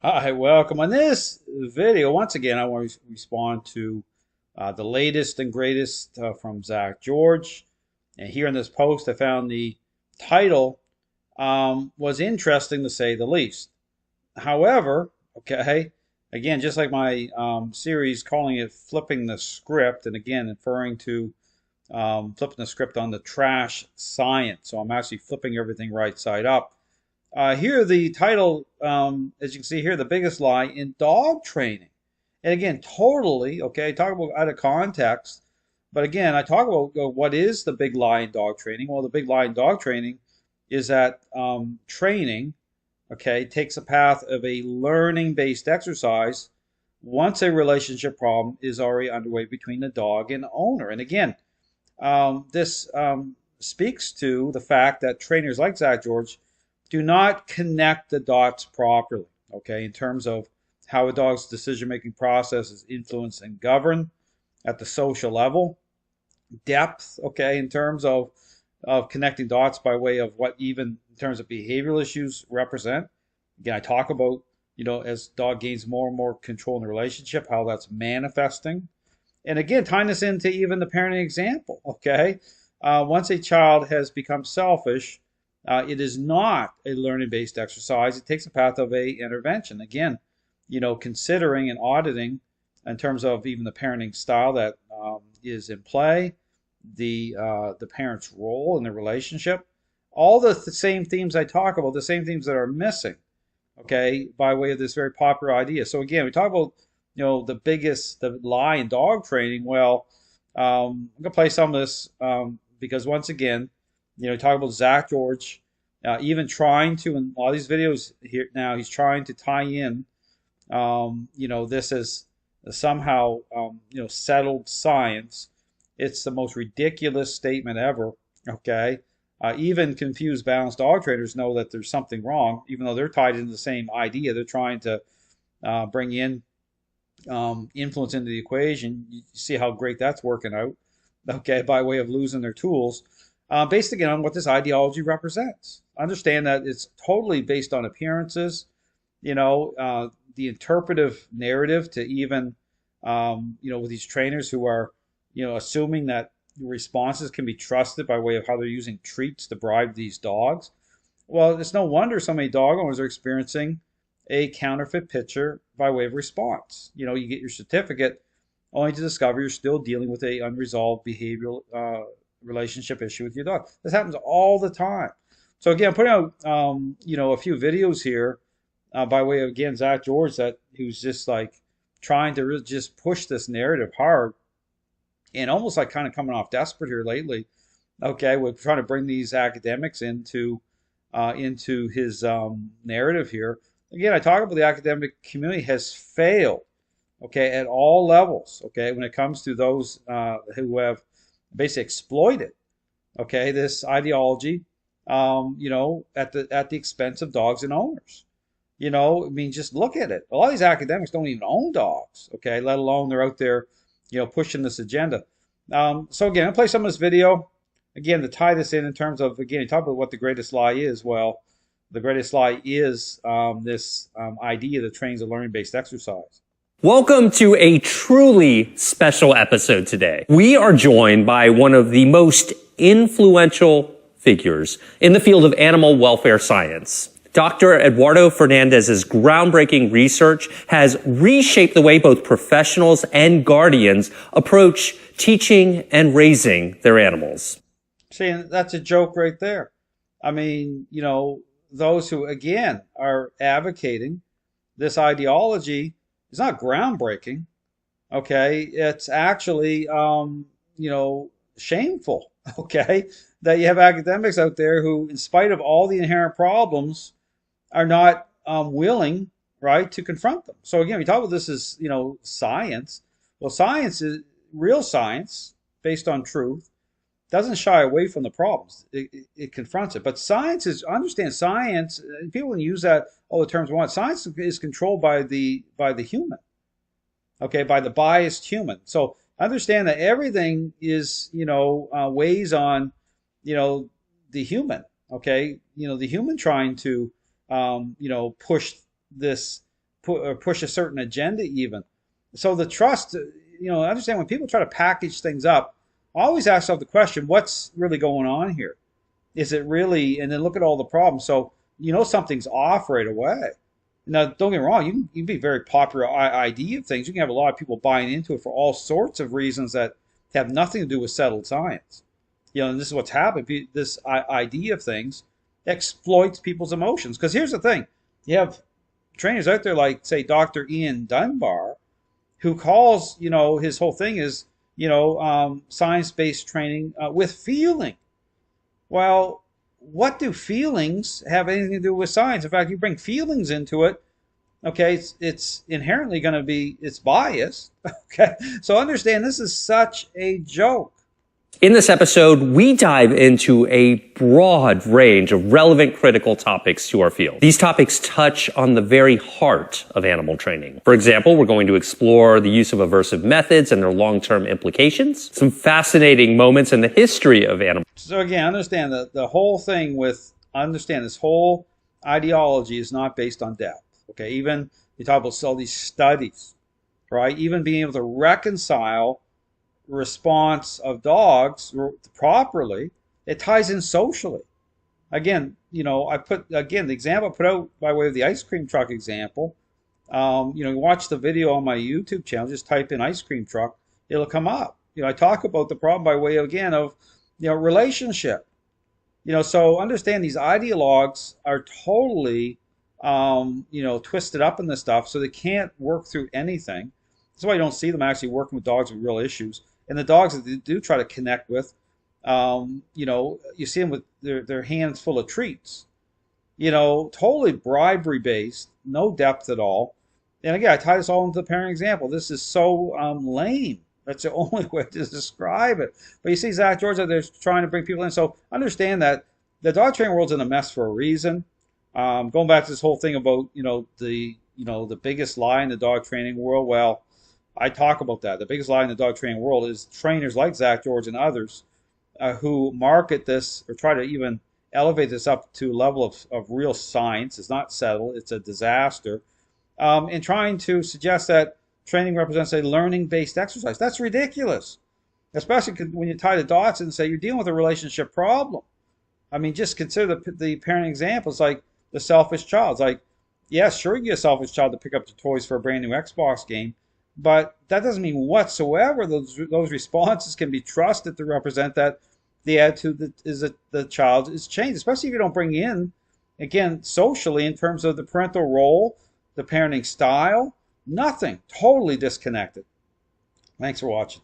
Hi, welcome. On this video, once again, I want to respond to the latest and greatest from Zak George. And here in this post, I found the title was interesting to say the least. However, okay, again, just like my series calling it flipping the script, and again, referring to flipping the script on the trash science. So I'm actually flipping everything right side up. Here, the title, as you can see here, the biggest lie in dog training. And again, totally, okay, talk about out of context. But again, I talk about what is the big lie in dog training. Well, the big lie in dog training is that training, okay, takes a path of a learning-based exercise once a relationship problem is already underway between the dog and the owner. And again, this speaks to the fact that trainers like Zak George do not connect the dots properly, okay, in terms of how a dog's decision-making process is influenced and governed at the social level, depth, okay, in terms of connecting dots by way of what even in terms of behavioral issues represent. Again, I talk about, as dog gains more and more control in the relationship, how that's manifesting. And again, tying this into even the parenting example, okay? Once a child has become selfish, it is not a learning-based exercise. It takes a path of a intervention. Again, considering and auditing in terms of even the parenting style that is in play, the parent's role in the relationship, all the same themes I talk about, the same themes that are missing, okay, by way of this very popular idea. So again, we talk about the lie in dog training. Well, I'm gonna play some of this because once again, talk about Zak George, even trying to, in a lot of these videos here now, he's trying to tie in, this is somehow, settled science. It's the most ridiculous statement ever, okay? Even confused, balanced dog trainers know that there's something wrong, even though they're tied into the same idea. They're trying to bring in influence into the equation. You see how great that's working out, okay, by way of losing their tools. Based again on what this ideology represents. Understand that it's totally based on appearances, the interpretive narrative to even, with these trainers who are, assuming that responses can be trusted by way of how they're using treats to bribe these dogs. Well, it's no wonder so many dog owners are experiencing a counterfeit picture by way of response. You get your certificate only to discover you're still dealing with a unresolved behavioral relationship issue with your dog. This happens all the time. So again, I'm putting out a few videos here by way of, again, Zak George, who's just like trying to really just push this narrative hard and almost like kind of coming off desperate here lately. Okay, we're trying to bring these academics into his narrative here. Again, I talk about the academic community has failed, okay, at all levels, okay, when it comes to those who have basically exploited, okay, this ideology, at the expense of dogs and owners. I mean, just look at it. A lot of these academics don't even own dogs, okay, let alone they're out there, pushing this agenda. So again, I'll play some of this video. Again, to tie this in terms of, again, you talk about what the greatest lie is. Well, the greatest lie is this idea that trains a learning-based exercise. Welcome to a truly special episode today. We are joined by one of the most influential figures in the field of animal welfare science. Dr. Eduardo Fernandez's groundbreaking research has reshaped the way both professionals and guardians approach teaching and raising their animals. See, that's a joke right there. I mean, those who, again, are advocating this ideology is not groundbreaking, okay? It's actually, shameful, okay? That you have academics out there who, in spite of all the inherent problems, are not willing, right, to confront them. So again, we talk about this as, science. Well, science is real science based on truth. Doesn't shy away from the problems. It confronts it. But science is, understand science, people can use that, all the terms we want. Science is controlled by the human, okay, by the biased human. So understand that everything is, weighs on, the human, okay, the human trying to, push push a certain agenda even. So the trust, understand when people try to package things up, always ask yourself the question, what's really going on here? Is it really, and then look at all the problems. So something's off right away. Now, don't get me wrong, you can be very popular idea of things. You can have a lot of people buying into it for all sorts of reasons that have nothing to do with settled science. And this is what's happened. This idea of things exploits people's emotions. Because here's the thing. You have trainers out there like, say, Dr. Ian Dunbar, who calls, his whole thing is, science-based training with feeling. Well, what do feelings have anything to do with science? In fact, you bring feelings into it, okay, it's inherently going to be, it's biased, okay? So understand this is such a joke. In this episode, we dive into a broad range of relevant critical topics to our field. These topics touch on the very heart of animal training. For example, we're going to explore the use of aversive methods and their long-term implications, some fascinating moments in the history of animal. So again, understand that the whole thing this whole ideology is not based on depth, okay? Even you talk about all these studies, right? Even being able to reconcile response of dogs properly, it ties in socially. Again, the example I put out by way of the ice cream truck example. You watch the video on my YouTube channel, just type in ice cream truck, it'll come up. I talk about the problem by way of relationship. So understand these ideologues are totally twisted up in this stuff, so they can't work through anything. That's why you don't see them actually working with dogs with real issues. And the dogs that they do try to connect with, you see them with their hands full of treats. Totally bribery based, no depth at all. And again, I tie this all into the parent example. This is so lame. That's the only way to describe it. But you see Zak George out there trying to bring people in. So understand that the dog training world's in a mess for a reason. Going back to this whole thing about the biggest lie in the dog training world. Well, I talk about that. The biggest lie in the dog training world is trainers like Zak George and others who market this or try to even elevate this up to a level of real science. It's not settled. It's a disaster. And trying to suggest that training represents a learning-based exercise. That's ridiculous, especially when you tie the dots and say you're dealing with a relationship problem. I mean, just consider the parent examples like the selfish child. It's like, yeah, sure, you get a selfish child to pick up the toys for a brand new Xbox game, but that doesn't mean whatsoever those responses can be trusted to represent that the attitude that the child is changed, especially if you don't bring in, again, socially in terms of the parental role, the parenting style, nothing, totally disconnected. Thanks for watching.